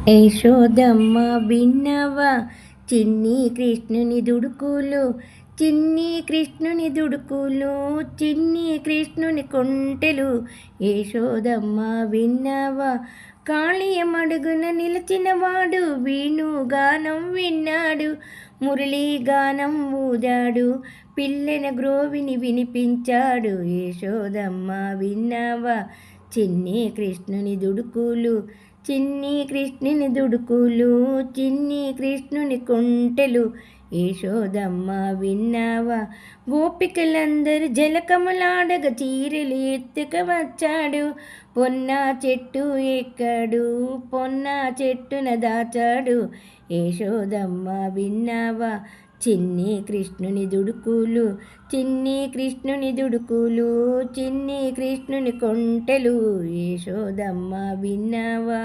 యశోదమ్మ విన్నవా చిన్ని కృష్ణుని దుడుకులు, చిన్ని కృష్ణుని దుడుకులు, చిన్ని కృష్ణుని కొంటెలు. యశోదమ్మ విన్నవా కాళీయమడుగున నిలిచినవాడు వేణుగానం విన్నాడు, మురళీగానం ఊదాడు, పిల్లెన గ్రోవిని వినిపించాడు. యశోదమ్మ విన్నవా చిన్ని కృష్ణుని దుడుకులు, చిన్ని కృష్ణుని దుడుకులు, చిన్ని కృష్ణుని కొంటెలు. యశోదమ్మ విన్నావా గోపికలందరూ జలకమలాడగ చీరలు ఎత్తుక వచ్చాడు, పొన్న చెట్టు ఎక్కాడు, పొన్న చెట్టున దాచాడు. యశోదమ్మ విన్నావా చిన్ని కృష్ణుని దుడుకులు, చిన్ని కృష్ణుని దుడుకులు, చిన్ని కృష్ణుని కొంటెలు. యశోదమ్మ విన్నావా.